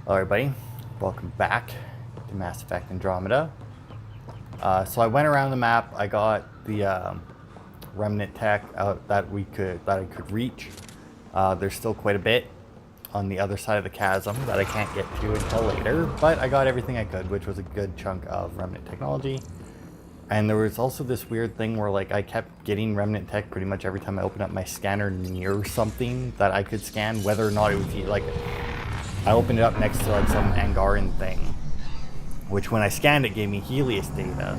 Hello everybody, welcome back to Mass Effect Andromeda. So I went around the map, I got the remnant tech out that I could reach. There's still quite a bit on the other side of the chasm that I can't get to until later, but I got everything I could, which was a good chunk of remnant technology. And there was also this weird thing where like I kept getting remnant tech pretty much every time I opened up my scanner near something that I could scan, whether or not it was like I opened it up next to like some Angaran thing, which when I scanned it gave me Helios data,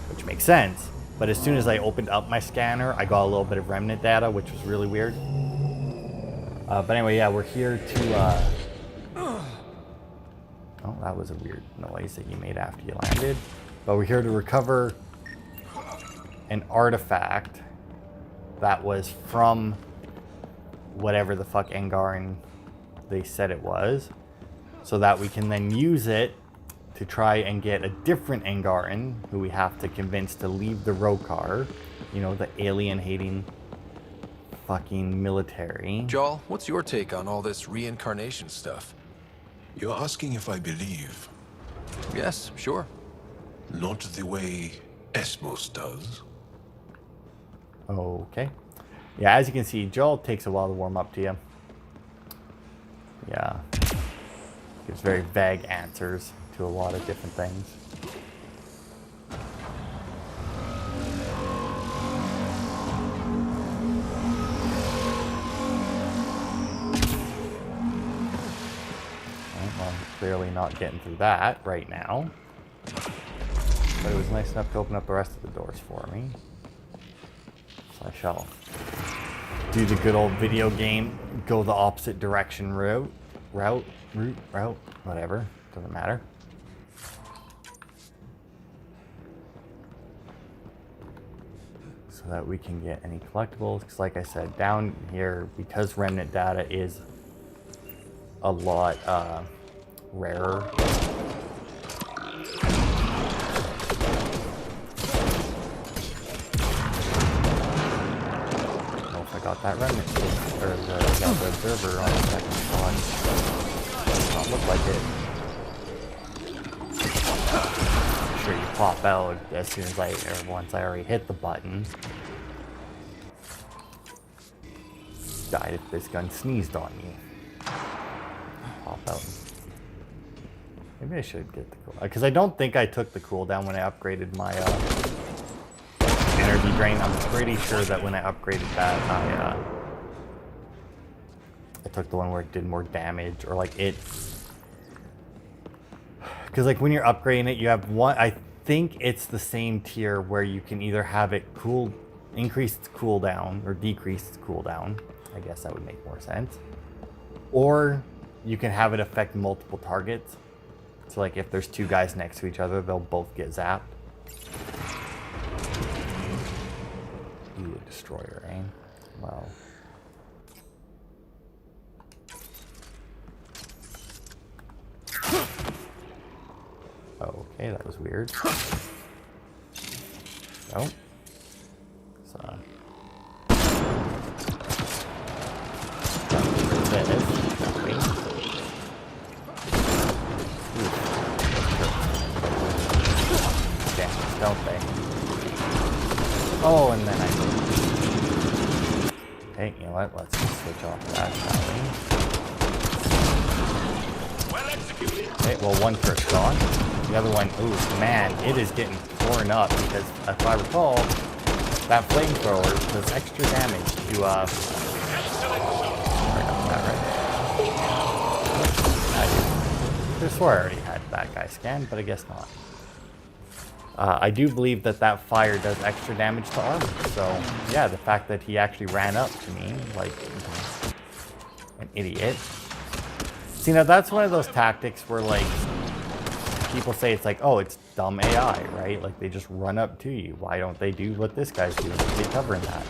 which makes sense. But as soon as I opened up my scanner, I got a little bit of remnant data, which was really weird. But anyway, yeah, we're here to... Oh, that was a weird noise that you made after you landed. But we're here to recover an artifact that was from whatever the fuck Angaran they said it was, so that we can then use it to try and get a different Angaran who we have to convince to leave the Roekaar, you know, the alien-hating fucking military. Joel, what's your take on all this reincarnation stuff? You're asking if I believe. Yes, sure. Not the way Esmos does. Okay. Yeah, as you can see, Joel takes a while to warm up to you. Yeah. Gives very vague answers to a lot of different things. Well, I'm clearly not getting through that right now. But it was nice enough to open up the rest of the doors for me. So I shall do the good old video game, go the opposite direction route, whatever, doesn't matter. So that we can get any collectibles, because like I said, down here, because remnant data is a lot rarer. Got that remnant, or the observer on the second one. Does not look like it. I'm sure you pop out as soon as or once I already hit the button. Died if this gun sneezed on you. Pop out. Maybe I should get the cooldown, because I don't think I took the cooldown when I upgraded my energy drain. I'm pretty sure that when I upgraded that, I took the one where it did more damage, or like it, because like when you're upgrading it, you have one. I think it's the same tier where you can either have it increase its cooldown or decrease its cooldown. I guess that would make more sense. Or you can have it affect multiple targets. So like if there's two guys next to each other, they'll both get zapped. A destroyer, eh? Well. Okay, that was weird. Oh. So. This. Damn, don't they? Oh, and then okay, you know what? Let's just switch off that, shall we? Well executed. Okay, well, one first gone. The other one, ooh, man, it is getting torn up because, if I recall, that flamethrower does extra damage to, right off that, right? I just swore I already had that guy scanned, but I guess not. I do believe that that fire does extra damage to armor, so yeah, the fact that he actually ran up to me like an idiot. See, now that's one of those tactics where like people say it's like, oh, it's dumb AI, right? Like they just run up to you. Why don't they do what this guy's doing? They covering that.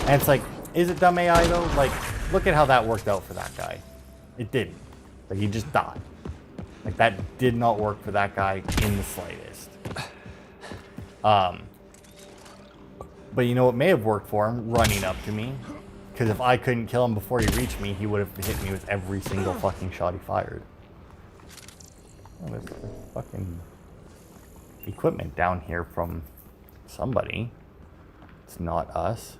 And it's like, is it dumb AI though? Like, look at how that worked out for that guy. It didn't. Like he just died. Like that did not work for that guy in the slightest. But you know what may have worked for him? Running up to me. Because if I couldn't kill him before he reached me, he would have hit me with every single fucking shot he fired. Oh, there's fucking equipment down here from somebody. It's not us.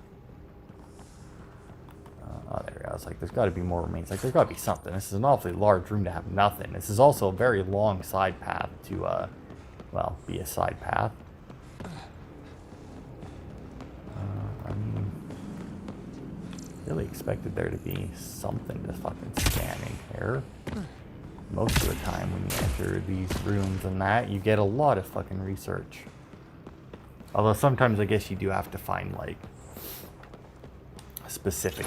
Oh, there we go. I was like, there's got to be more remains. Like, there's got to be something. This is an awfully large room to have nothing. This is also a very long side path to, well, be a side path. I mean, really expected there to be something to fucking scan in here. Most of the time when you enter these rooms and that, you get a lot of fucking research. Although sometimes I guess you do have to find, like, specific,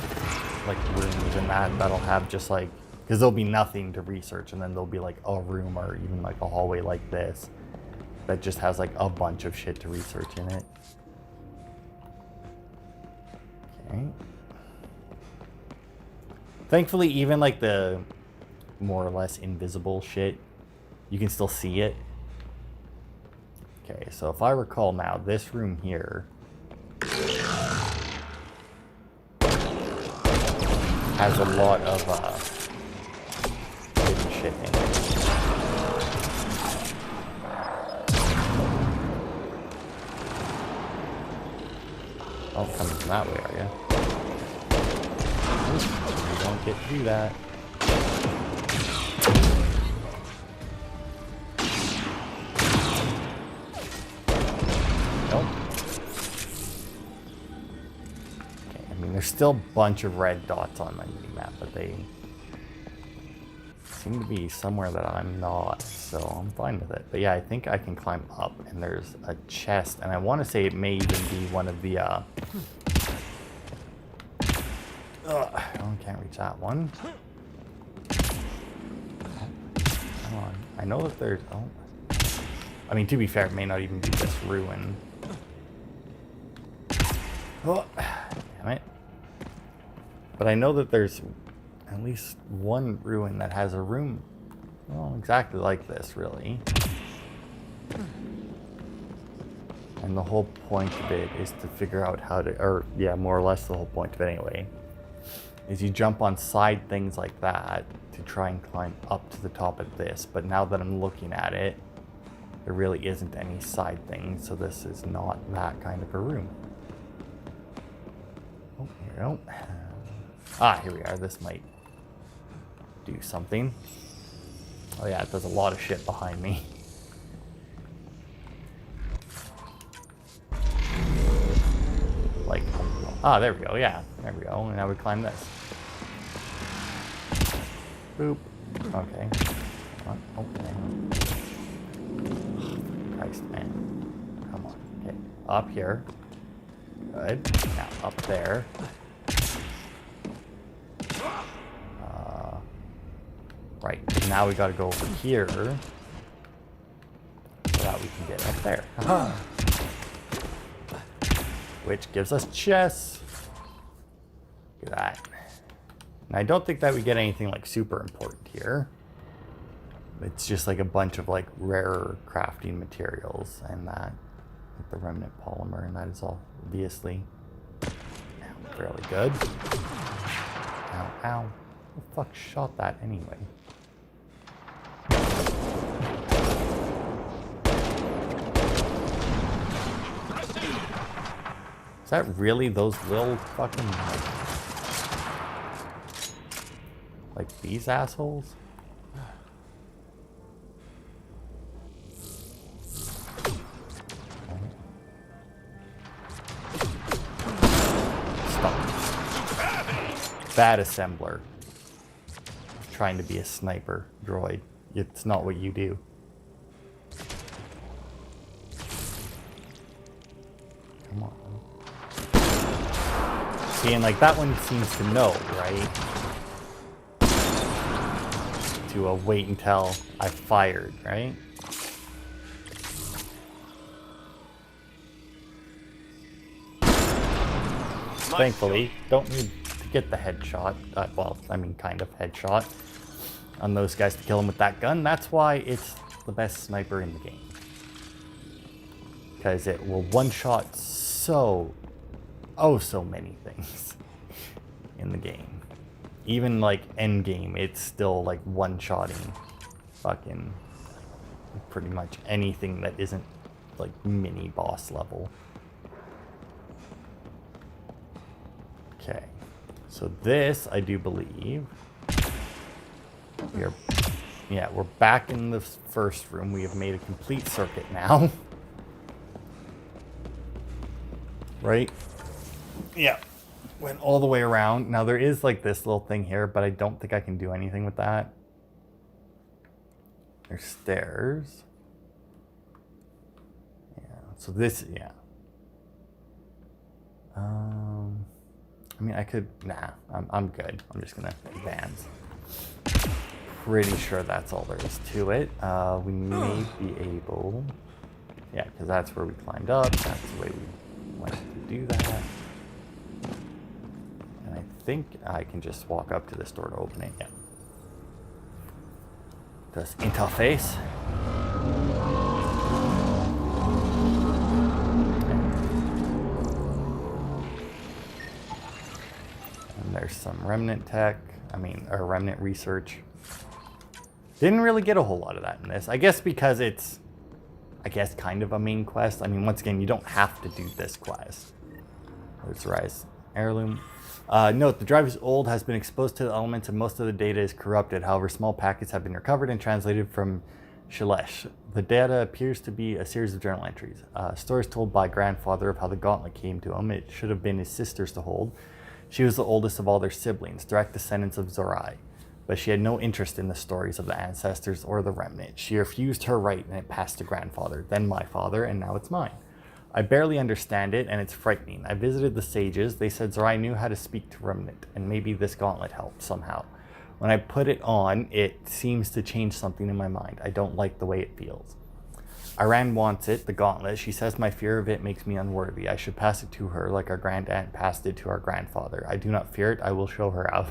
like, rooms and that'll have just, like, because there'll be nothing to research, and then there'll be, like, a room or even, like, a hallway like this that just has, like, a bunch of shit to research in it. Okay. Thankfully, even, like, the more or less invisible shit, you can still see it. Okay, so if I recall now, this room here has a lot of hidden shit in it. Oh, coming from that way, are you? You don't get to do that. Nope. Okay, I mean, there's still a bunch of red dots on my mini-map, but they seem to be somewhere that I'm not, so I'm fine with it. But yeah, I think I can climb up, and there's a chest, and I want to say it may even be one of the, I can't reach that one. Come on. I know that there's... Oh. I mean, to be fair, it may not even be this ruin. Oh, damn it. But I know that there's at least one ruin that has a room, well, exactly like this, really. And the whole point of it is to figure out how to... Or, yeah, more or less the whole point of it anyway. Is you jump on side things like that to try and climb up to the top of this. But now that I'm looking at it, there really isn't any side things, so this is not that kind of a room. Oh, here we go. Ah, here we are. This might do something. Oh yeah, it does a lot of shit behind me. Like, ah, there we go. Yeah, there we go. And now we climb this. Boop. Okay. Okay. Christ, man. Come on. Okay. Up here. Good. Now up there. Right. Now we gotta go over here so that we can get up there. Which gives us chests. Look at that. And I don't think that we get anything like super important here. It's just like a bunch of like rarer crafting materials and that. Like the remnant polymer, and that is all obviously fairly good. Ow, ow. Who the fuck shot that anyway? Is that really those little fucking like these assholes? Stop. Bad assembler. Trying to be a sniper droid. It's not what you do. Come on. See, and like that one seems to know, right? To wait until I fired, right? Thankfully, don't need to get the headshot. Well, I mean, kind of headshot on those guys to kill them with that gun. That's why it's the best sniper in the game. Because it will one-shot so many things in the game. Even like end game, it's still like one-shotting fucking pretty much anything that isn't like mini boss level. Okay, so this I do believe we're back in the first room. We have made a complete circuit now. Right? Yeah. Went all the way around. Now there is like this little thing here, but I don't think I can do anything with that. There's stairs. Yeah. So this, yeah. I mean, I could, nah, I'm good. I'm just gonna advance. Pretty sure that's all there is to it. We may be able, yeah, because that's where we climbed up. That's the way we went to do that. And I think I can just walk up to this door to open it. Yeah. This interface. And there's some remnant tech. Or remnant research. Didn't really get a whole lot of that in this. I guess because it's, kind of a main quest. I mean, once again, you don't have to do this quest. Let's rise. Heirloom. Note, the drive is old, has been exposed to the elements, and most of the data is corrupted. However, small packets have been recovered and translated from Shalesh. The data appears to be a series of journal entries. Stories told by grandfather of how the gauntlet came to him. It should have been his sister's to hold. She was the oldest of all their siblings, direct descendants of Zorai. But she had no interest in the stories of the ancestors or the remnant. She refused her right, and it passed to grandfather, then my father, and now it's mine. I barely understand it, and it's frightening. I visited the sages. They said Zorai knew how to speak to remnant, and maybe this gauntlet helped somehow. When I put it on, it seems to change something in my mind. I don't like the way it feels. Iran wants it, the gauntlet. She says my fear of it makes me unworthy. I should pass it to her like our grandaunt passed it to our grandfather. I do not fear it. I will show her how.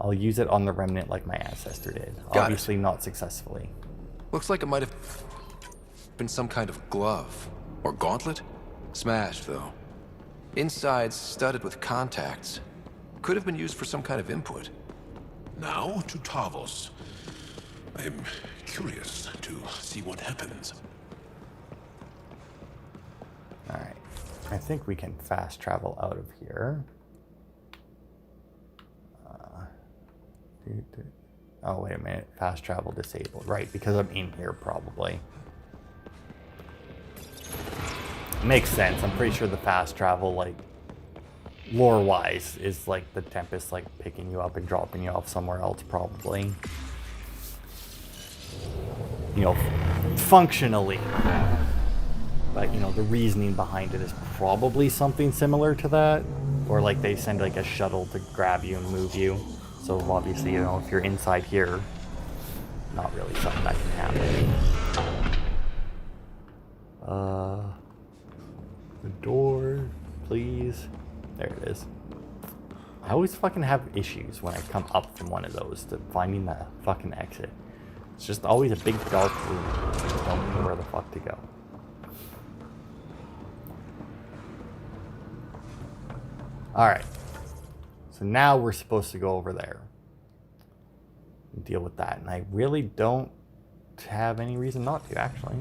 I'll use it on the remnant like my ancestor did. Obviously not successfully. Looks like it might have been some kind of glove. Or gauntlet? Smashed, though. Inside, studded with contacts. Could have been used for some kind of input. Now to Tavos. I'm curious to see what happens. Alright. I think we can fast travel out of here. Oh, wait a minute. Fast travel disabled. Right, because I'm in here, probably. Makes sense. I'm pretty sure the fast travel, like, lore-wise, is like the Tempest, like, picking you up and dropping you off somewhere else, probably. You know, functionally. But, you know, the reasoning behind it is probably something similar to that. Or, like, they send, like, a shuttle to grab you and move you. So, obviously, you know, if you're inside here, not really something that can happen. The door, please. There it is. I always fucking have issues when I come up from one of those to finding the fucking exit. It's just always a big dark room. I just don't know where the fuck to go. Alright. So now we're supposed to go over there and deal with that. And I really don't have any reason not to, actually.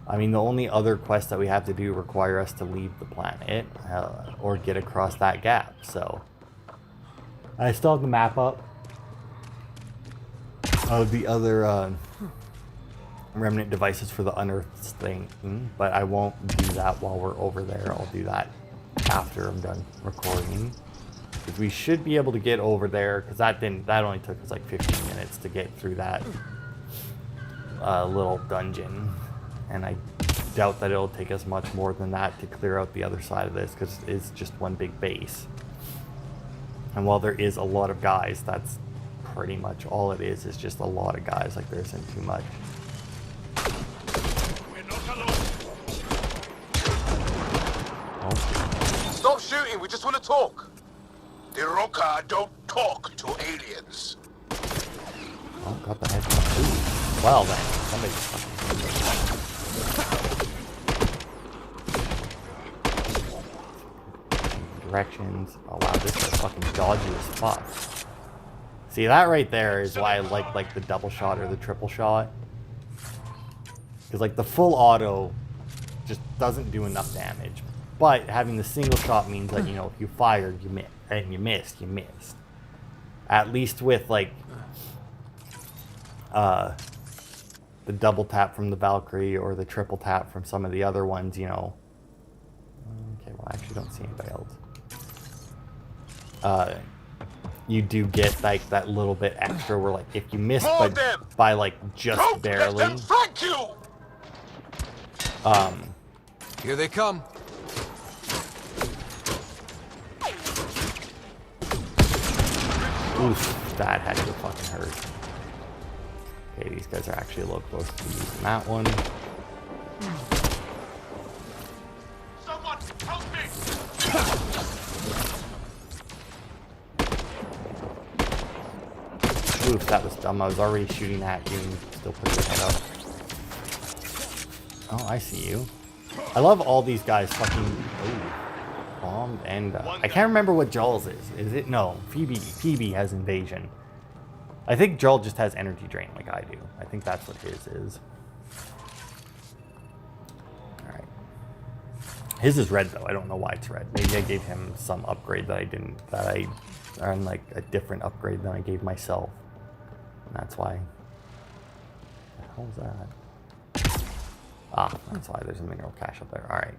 I mean, the only other quests that we have to do require us to leave the planet or get across that gap. So I still have the map up of the other remnant devices for the unearthed thing, but I won't do that while we're over there. I'll do that after I'm done recording. Because we should be able to get over there, because that only took us like 15 minutes to get through that little dungeon. And I doubt that it'll take us much more than that to clear out the other side of this, because it's just one big base. And while there is a lot of guys, that's pretty much all it is just a lot of guys. Like, there isn't too much. Stop shooting, we just want to talk. The Roekaar don't talk to aliens. Oh, got the head. Ooh. Well then, somebody fucking... Directions. Oh wow, this is fucking dodgy as fuck. See, that right there is why I like the double shot or the triple shot. Because like the full auto just doesn't do enough damage. But having the single shot means that, you know, if you fired, you missed. And you missed. At least with like the double tap from the Valkyrie or the triple tap from some of the other ones, you know. Okay, well I actually don't see anybody else. You do get like that little bit extra where like if you miss by like just barely. Thank you. Here they come. Oof, that had to fucking hurt. Okay, these guys are actually a little close to using that one. Someone help me. Oof, that was dumb. I was already shooting at you and still put your head up. Oh, I see you. I love all these guys fucking... Ooh, bombed and... I can't remember what Jaws is. Is it? No, Phoebe has invasion. I think Joel just has energy drain like I do. I think that's what his is. Alright. His is red though. I don't know why it's red. Maybe I gave him some upgrade that I didn't... Or like a different upgrade than I gave myself. And that's why. What the hell is that? Ah, that's why there's a mineral cache up there. Alright.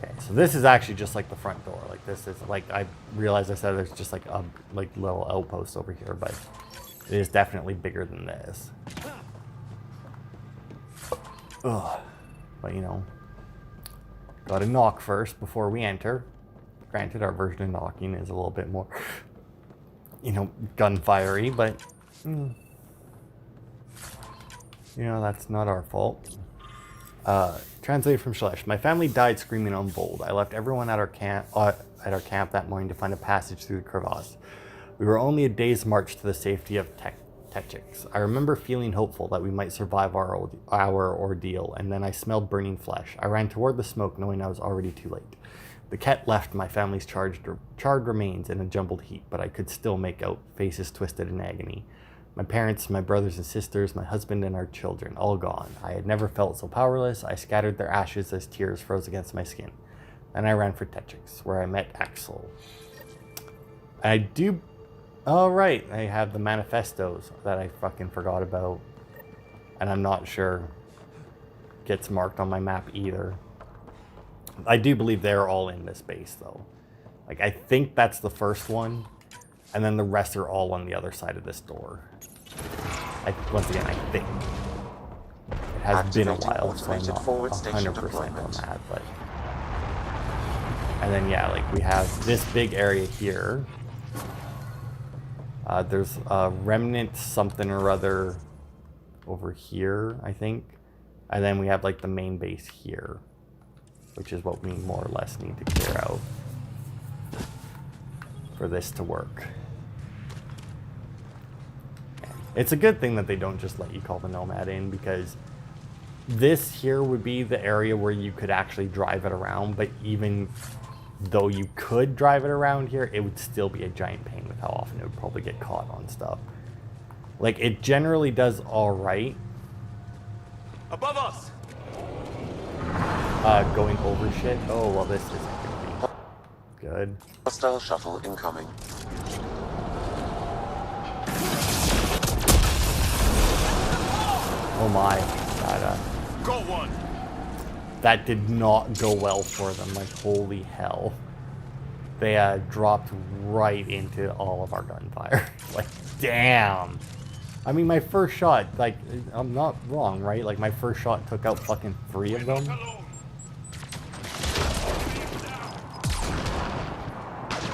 Okay, so this is actually just like the front door. Like this is like, I realized I said there's just like a little outpost over here, but it is definitely bigger than this. Ugh. But you know, gotta knock first before we enter. Granted, our version of knocking is a little bit more, you know, gunfiery, but you know, that's not our fault. Translated from Shalesh. My family died screaming on bold. I left everyone at our camp that morning to find a passage through the crevasse. We were only a day's march to the safety of Techix. I remember feeling hopeful that we might survive our ordeal, and then I smelled burning flesh. I ran toward the smoke, knowing I was already too late. The Ket left my family's charred remains in a jumbled heap, but I could still make out faces twisted in agony. My parents, my brothers and sisters, my husband and our children, all gone. I had never felt so powerless. I scattered their ashes as tears froze against my skin. Then I ran for Techix, where I met Axel. I do... Oh, right. I have the manifestos that I fucking forgot about. And I'm not sure gets marked on my map either. I do believe they're all in this base, though. Like, I think that's the first one. And then the rest are all on the other side of this door. Once again, I think. It has been a while, so I'm not 100% on that, but... And then, yeah, like, we have this big area here. There's a remnant something or other over here, I think. And then we have, like, the main base here, which is what we more or less need to clear out for this to work. It's a good thing that they don't just let you call the Nomad in, because this here would be the area where you could actually drive it around, but even though you could drive it around here, it would still be a giant pain with how often it would probably get caught on stuff. Like, it generally does alright. Above us! Going over shit. Oh, well, this isn't gonna be good. Hostile shuttle incoming. Oh my, Go one! that did not go well for them, like holy hell. They dropped right into all of our gunfire. Like, damn. I mean, my first shot, like, I'm not wrong, right? Like, my first shot took out fucking 3 of them.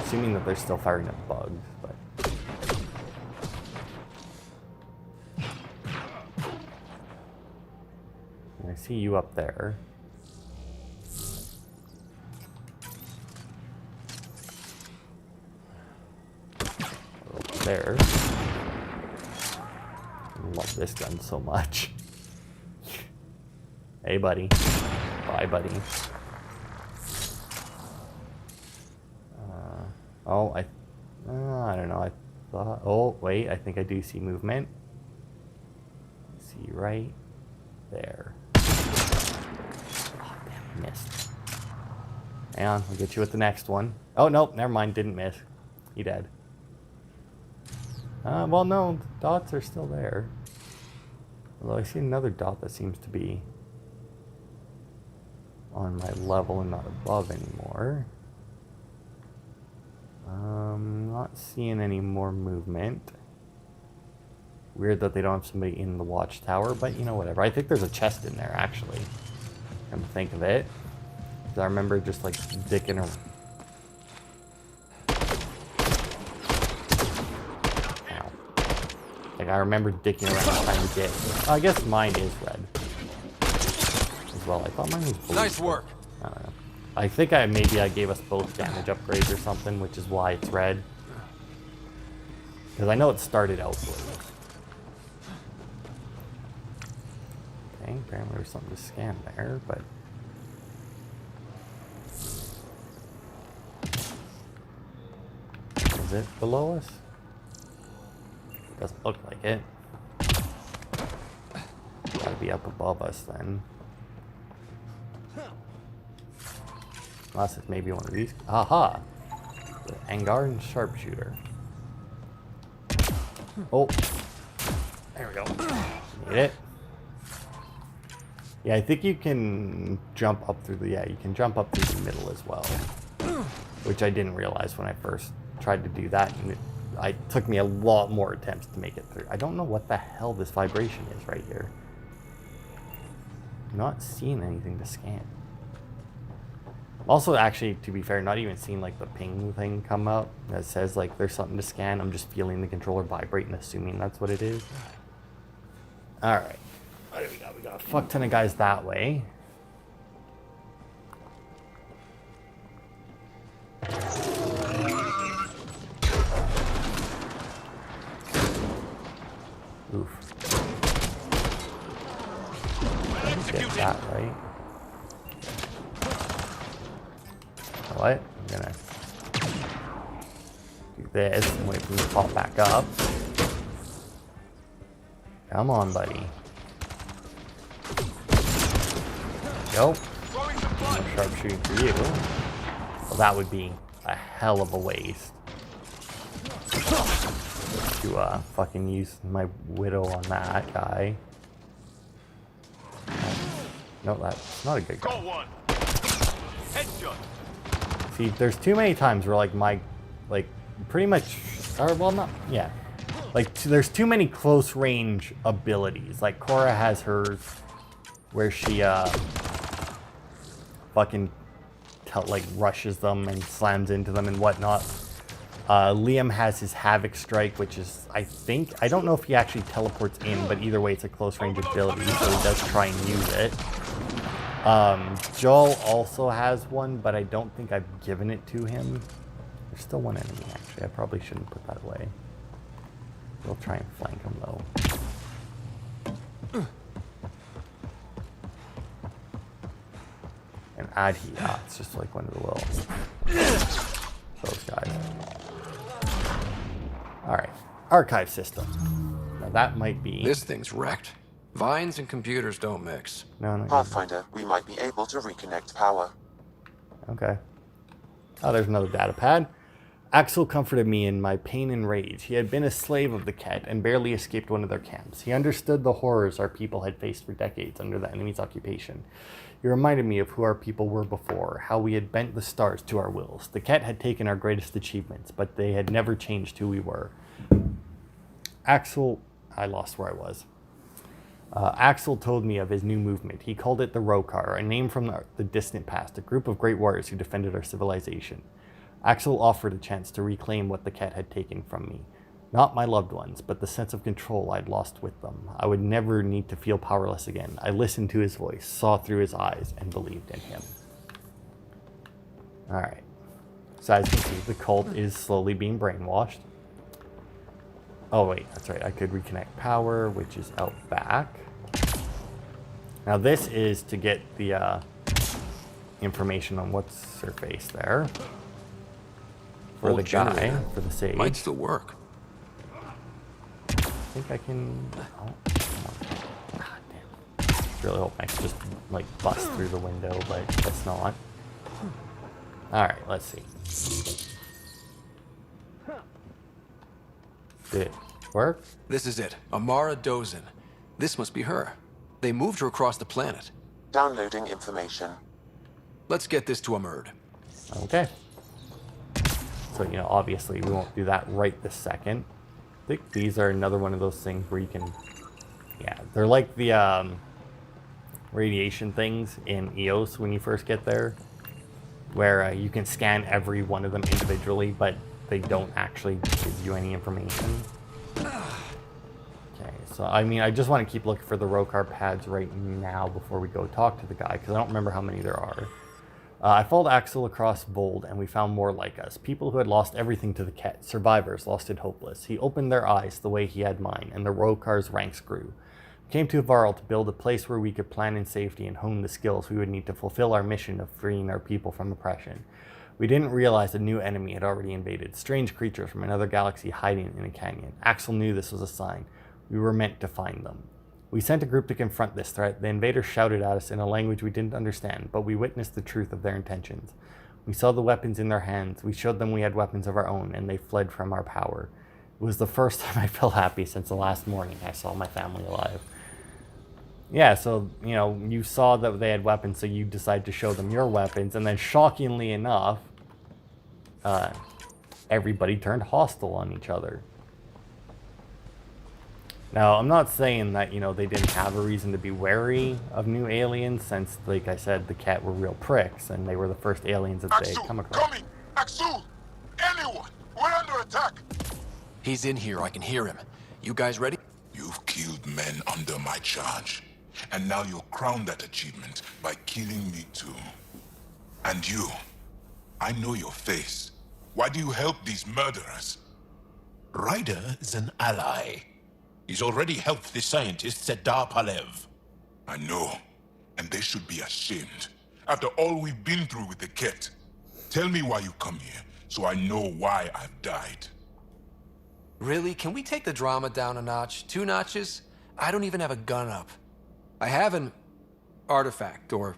Assuming that they're still firing at bugs, but... I see you up there. Over there. I love this gun so much. Hey, buddy. Bye, buddy. Oh, I don't know. I thought. Oh, wait. I think I do see movement. See right there. Oh, damn, missed. Hang on, I'll get you with the next one. Oh, nope, never mind. Didn't miss. He dead. Well, no, dots are still there. Although I see another dot that seems to be on my level and not above anymore. Not seeing any more movement. Weird that they don't have somebody in the watchtower, but you know, whatever. I think there's a chest in there, actually. Come to think of it. 'Cause I remember just like dicking around. Like, I remember dicking around trying to get... Oh, I guess mine is red. As well. I thought mine was blue. Nice work. I don't know. I think maybe I gave us both damage upgrades or something, which is why it's red. Because I know it started out blue. Okay, apparently there's something to scan there, but... Is it below us? Doesn't look like it. Gotta be up above us then. Unless it's maybe one of these. Aha! The Angaran sharpshooter. Oh! There we go. Need it. Yeah, I think you can jump up through the... Yeah, you can jump up through the middle as well. Which I didn't realize when I first tried to do that. And it took me a lot more attempts to make it through. I don't know what the hell this vibration is right here. I'm not seeing anything to scan. Also, actually, to be fair, not even seeing like the ping thing come up that says like there's something to scan. I'm just feeling the controller vibrate and assuming that's what it is. Alright. What do we got? We got a fuck ton of guys that way. Oof. Get that right. What? I'm gonna do this and wait for me to pop back up. Come on, buddy. There we go. No sharpshooting for you. Well, that would be a hell of a waste. To fucking use my widow on that guy. No, that's not a good guy. Go one. Headshot. See, there's too many times where like pretty much, or well, not, yeah. Like there's too many close range abilities. Like Cora has hers, where she fucking rushes them and slams into them and whatnot. Liam has his Havoc Strike, which is, I don't know if he actually teleports in, but either way it's a close range ability, so he does try and use it. Joel also has one, but I don't think I've given it to him. There's still one enemy, actually. I probably shouldn't put that away. We'll try and flank him, though. And it's just like one of the little... those guys. Alright. Archive system. Now that might be... This thing's wrecked. Vines and computers don't mix. No. Pathfinder, we might be able to reconnect power. Okay. Oh, there's another data pad. Axel comforted me in my pain and rage. He had been a slave of the Ket and barely escaped one of their camps. He understood the horrors our people had faced for decades under the enemy's occupation. He reminded me of who our people were before, how we had bent the stars to our wills. The Ket had taken our greatest achievements, but they had never changed who we were. Axel... I lost where I was. Axel told me of his new movement. He called it the Roekaar, a name from the distant past, a group of great warriors who defended our civilization. Axel offered a chance to reclaim what the Ket had taken from me. Not my loved ones, but the sense of control I'd lost with them. I would never need to feel powerless again. I listened to his voice, saw through his eyes, and believed in him. Alright. So as you can see, the cult is slowly being brainwashed. Oh wait, that's right. I could reconnect power, which is out back. Now this is to get the information on what's her face there. for old the guy, generator. for the save. Might still work. I think I can... Oh, come on. God damn. Really hope I can just, like, bust through the window, but it's not. Alright, let's see. Did it work? This is it. Amara Dozin. This must be her. They moved her across the planet. Downloading information. Let's get this to Amurd. Okay. So, you know, obviously we won't do that right this second. I think these are another one of those things where you can... Yeah, they're like the radiation things in EOS when you first get there. Where you can scan every one of them individually, but they don't actually give you any information. Okay, so I mean, I just want to keep looking for the Roekaar pads right now before we go talk to the guy, because I don't remember how many there are. I followed Axel across Vold, and we found more like us. People who had lost everything to the Ket. Survivors, lost and hopeless. He opened their eyes the way he had mine, and the Roekaar's ranks grew. We came to Varl to build a place where we could plan in safety and hone the skills we would need to fulfill our mission of freeing our people from oppression. We didn't realize a new enemy had already invaded. Strange creatures from another galaxy hiding in a canyon. Axel knew this was a sign. We were meant to find them. We sent a group to confront this threat. The invaders shouted at us in a language we didn't understand, but we witnessed the truth of their intentions. We saw the weapons in their hands. We showed them we had weapons of our own, and they fled from our power. It was the first time I felt happy since the last morning I saw my family alive. Yeah, so, you know, you saw that they had weapons, so you decided to show them your weapons, and then shockingly enough, everybody turned hostile on each other. Now, I'm not saying that, you know, they didn't have a reason to be wary of new aliens, since, like I said, the Ket were real pricks, and they were the first aliens that they had come across. Coming! Axel! Anyone! We're under attack! He's in here. I can hear him. You guys ready? You've killed men under my charge. And now you'll crown that achievement by killing me too. And you, I know your face. Why do you help these murderers? Ryder is an ally. He's already helped the scientists at Dar Palev. I know, and they should be ashamed. After all we've been through with the Ket. Tell me why you come here, so I know why I've died. Really? Can we take the drama down a notch? 2 notches? I don't even have a gun up. I have an artifact, or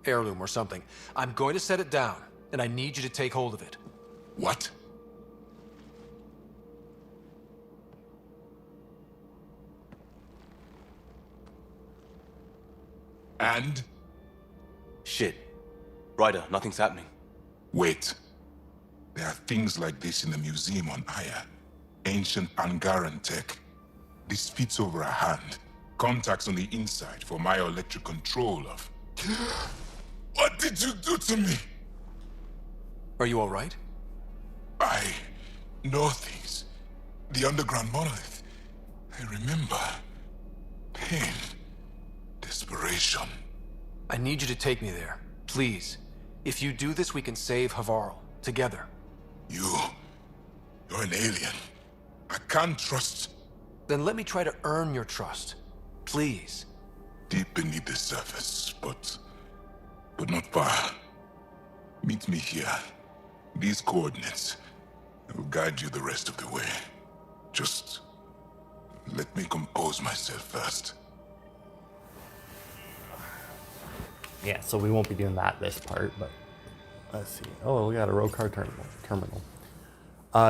heirloom, or something. I'm going to set it down, and I need you to take hold of it. What? And? Shit. Ryder, nothing's happening. Wait. There are things like this in the museum on Aya. Ancient Angaran tech. This fits over a hand. Contacts on the inside for my electric control of... What did you do to me? Are you all right? I know things. The underground monolith. I remember. Pain. Desperation. I need you to take me there. Please. If you do this, we can save Havarl. Together. You're an alien. I can't trust... Then let me try to earn your trust. Please. Deep beneath the surface, but not far. Meet me here. These coordinates. I will guide you the rest of the way. Just let me compose myself first. Yeah, so we won't be doing that this part, but let's see. Oh, we got a Roekaar terminal.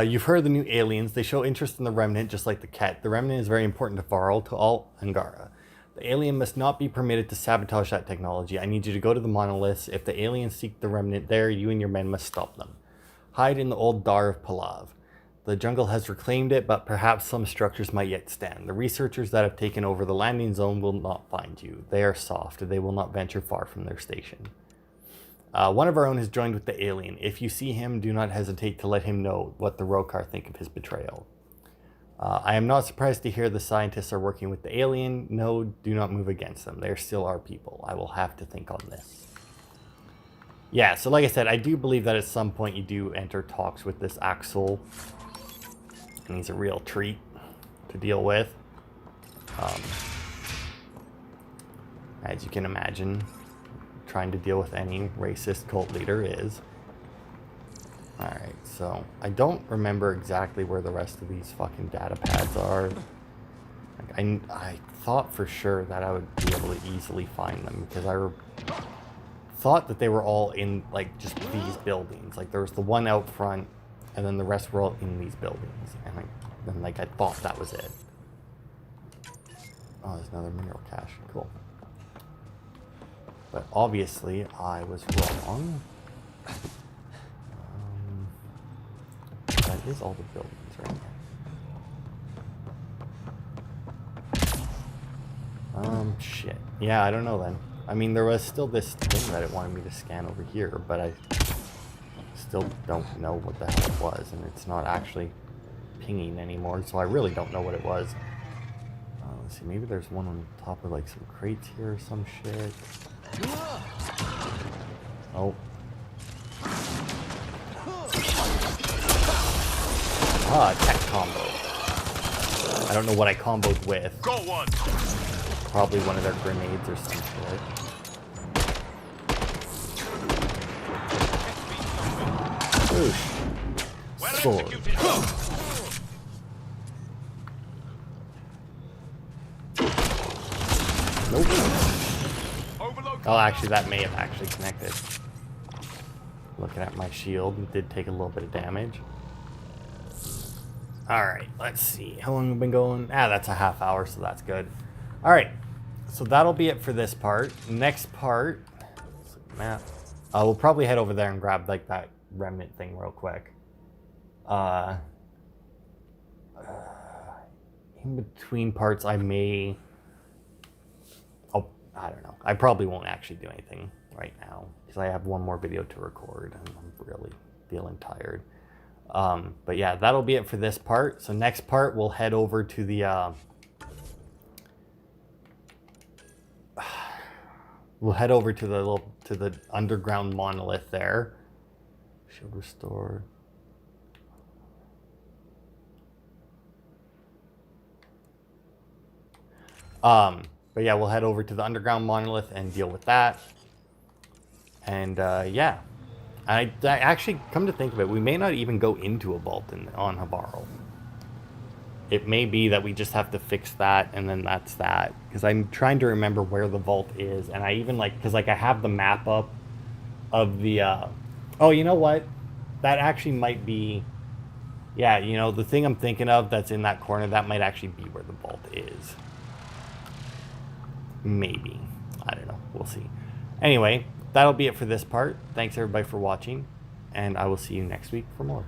You've heard of the new aliens. They show interest in the Remnant, just like the Ket. The Remnant is very important to Varl, to all Angara. The alien must not be permitted to sabotage that technology. I need you to go to the monoliths. If the aliens seek the Remnant there, you and your men must stop them. Hide in the old Dar of Palav. The jungle has reclaimed it, but perhaps some structures might yet stand. The researchers that have taken over the landing zone will not find you. They are soft. They will not venture far from their station. One of our own has joined with the alien. If you see him, do not hesitate to let him know what the Roekaar think of his betrayal. I am not surprised to hear the scientists are working with the alien. No, do not move against them. They are still our people. I will have to think on this. Yeah, so like I said, I do believe that at some point you do enter talks with this Axel. And he's a real treat to deal with. As you can imagine, trying to deal with any racist cult leader is. Alright, so I don't remember exactly where the rest of these fucking data pads are. Like, I thought for sure that I would be able to easily find them because I thought that they were all in, like, just these buildings. Like, there was the one out front, and then the rest were all in these buildings. And I thought that was it. Oh, there's another mineral cache. Cool. But obviously, I was wrong. That is all the buildings right now. Shit. Yeah, I don't know then. I mean, there was still this thing that it wanted me to scan over here, but I still don't know what the hell it was, and it's not actually pinging anymore, so I really don't know what it was. Let's see, maybe there's one on top of, like, some crates here or some shit. Oh. Ah, tech combo. I don't know what I comboed with. Go one. Probably one of their grenades or some shit. Oosh. Sword. Nope. Oh, actually, that may have actually connected. Looking at my shield, it did take a little bit of damage. Alright, let's see. How long have we been going? Ah, that's a half hour, so that's good. Alright, so that'll be it for this part. Next part, map. We'll probably head over there and grab, like, that remnant thing real quick. In between parts, I may... Oh, I don't know. I probably won't actually do anything right now, because I have one more video to record, and I'm really feeling tired. But yeah, that'll be it for this part. So next part, we'll head over to the to the underground monolith there. Shield restored. But yeah, we'll head over to the underground monolith and deal with that. And yeah. I actually, come to think of it, we may not even go into a vault on Havarl. It may be that we just have to fix that, and then that's that. Because I'm trying to remember where the vault is, and I even, like, because, like, I have the map up of the, oh, you know what? That actually might be, yeah, you know, the thing I'm thinking of that's in that corner, that might actually be where the vault is. Maybe. I don't know. We'll see. Anyway, that'll be it for this part. Thanks everybody for watching, and I will see you next week for more.